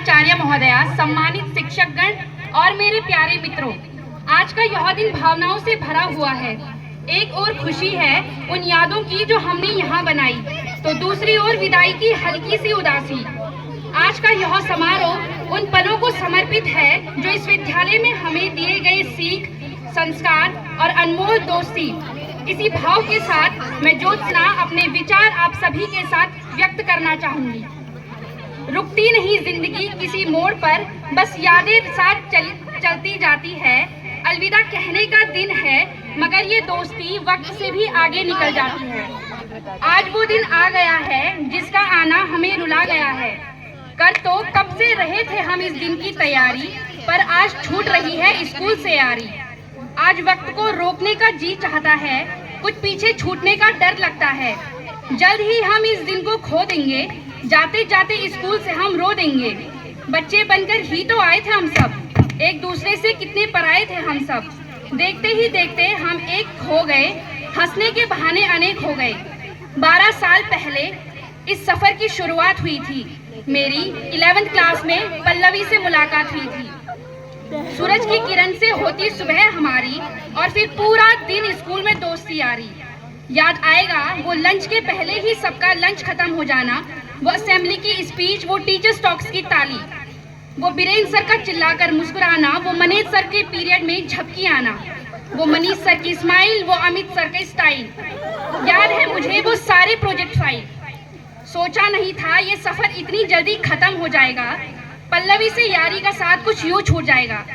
प्राचार्य महोदया, सम्मानित शिक्षकगण और मेरे प्यारे मित्रों, आज का यह दिन भावनाओं से भरा हुआ है। एक ओर खुशी है उन यादों की जो हमने यहाँ बनाई, तो दूसरी ओर विदाई की हल्की सी उदासी। आज का यह समारोह उन पलों को समर्पित है जो इस विद्यालय में हमें दिए गए सीख, संस्कार और अनमोल दोस्ती। इसी भाव के साथ मैं ज्योत्सना अपने विचार आप सभी के साथ व्यक्त करना चाहूंगी। रुकती नहीं जिंदगी किसी मोड़ पर, बस यादें साथ चलती जाती है। अलविदा कहने का दिन है, मगर ये दोस्ती वक्त से भी आगे निकल जाती है। आज वो दिन आ गया है जिसका आना हमें रुला गया है। कर तो कब से रहे थे हम इस दिन की तैयारी, पर आज छूट रही है स्कूल से यारी। आज वक्त को रोकने का जी चाहता है, कुछ पीछे छूटने का डर लगता है। जल्द ही हम इस दिन को खो देंगे, जाते जाते स्कूल से हम रो देंगे। बच्चे बनकर ही तो आए थे हम सब, एक दूसरे से कितने पराए थे हम सब। देखते ही देखते हम एक हो गए, हंसने के बहाने अनेक हो गए। 12 साल पहले इस सफर की शुरुआत हुई थी। मेरी 11th क्लास में पल्लवी से मुलाकात हुई थी। सूरज की किरण से होती सुबह हमारी, और फिर पूरा दिन स्कूल में दोस्ती यारी। याद आएगा वो लंच के पहले ही सबका लंच खत्म हो जाना, वो असेंबली की स्पीच, वो टीचर्स टॉक्स की ताली, वो बीरेन सर का चिल्लाकर मुस्कुराना, वो मनीष सर के पीरियड में झपकी आना, वो मनीष सर की स्माइल, वो अमित सर का स्टाइल। याद है मुझे वो सारे प्रोजेक्ट फाइल। सोचा नहीं था ये सफर इतनी जल्दी खत्म हो जाएगा। पल्लवी से यारी का साथ कुछ यूं छूट जाएगा।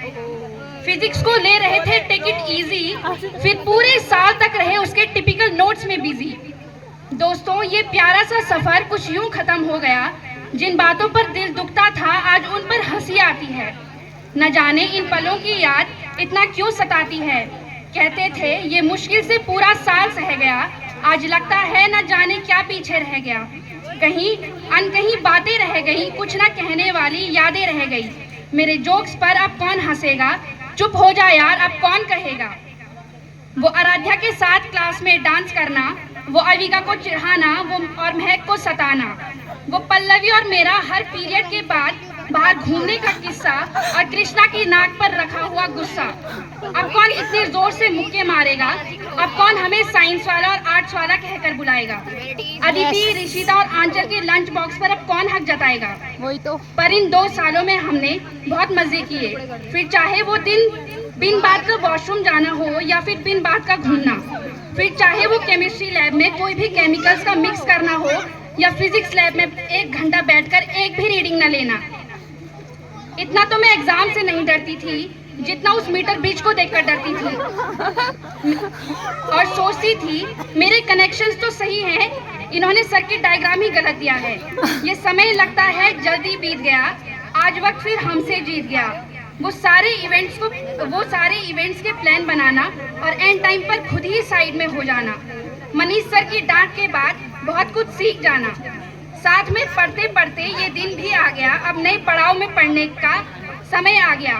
फिजिक्स को ले रहे थे टेक इट इजी, फिर पूरे साल तक रहे उसके टिपिकल नोट्स में बिजी। दोस्तों, ये प्यारा सा सफर कुछ यूं खत्म हो गया। जिन बातों पर दिल दुखता था आज उन पर हंसी आती है। न जाने इन पलों की याद इतना क्यों सताती है। कहते थे ये मुश्किल से पूरा साल सह गया, आज लगता है न जाने क्या पीछे रह गया। कहीं अनकहीं बातें रह गई, कुछ ना कहने वाली यादें रह गई। मेरे जोक्स पर अब कौन हंसेगा, चुप हो जा यार अब कौन कहेगा। वो आराध्या के साथ क्लास में डांस करना, वो अविका को चिढ़ाना, वो और महक को सताना, वो पल्लवी और मेरा हर पीरियड के बाद बाहर घूमने का किस्सा, और कृष्णा की नाक पर रखा हुआ गुस्सा। अब कौन इतने जोर से मुक्के मारेगा, अब कौन हमें साइंस वाला और आर्ट्स वाला कहकर बुलाएगा। अदिति, ऋषिता और आंचल के लंच बॉक्स पर अब कौन हक जताएगा। वही तो। पर इन 2 सालों में हमने बहुत मजे किए, फिर चाहे वो दिन बिन बात का वॉशरूम जाना हो या फिर बिन बात का घूमना, फिर चाहे वो केमिस्ट्री लैब में कोई भी केमिकल्स का मिक्स करना हो या फिजिक्स लैब में 1 घंटा बैठकर एक भी रीडिंग न लेना। इतना तो मैं एग्जाम से नहीं डरती थी जितना उस मीटर ब्रिज को देखकर डरती थी। और सोचती थी मेरे कनेक्शंस तो सही हैं, इन्होंने सर्किट डायग्राम ही गलत दिया है। ये समय लगता है जल्दी बीत गया, आज वक्त फिर हमसे जीत गया। वो सारे इवेंट्स के प्लान बनाना और एंड टाइम पर खुद ही साइड में हो जाना। मनीष सर की डांट के बाद बहुत कुछ सीख जाना। साथ में पढ़ते पढ़ते ये दिन भी आ गया, अब नए पड़ाव में पढ़ने का समय आ गया।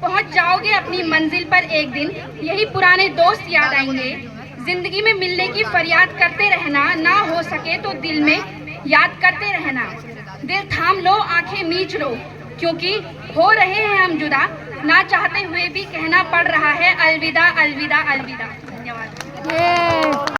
पहुंच जाओगे अपनी मंजिल पर एक दिन, यही पुराने दोस्त याद आएंगे। जिंदगी में मिलने की फरियाद करते रहना, ना हो सके तो दिल में याद करते रहना। दिल थाम लो, आंखें मीच लो, क्योंकि हो रहे हैं हम जुदा, ना चाहते हुए भी कहना पड़ रहा है अलविदा अलविदा अलविदा। धन्यवाद।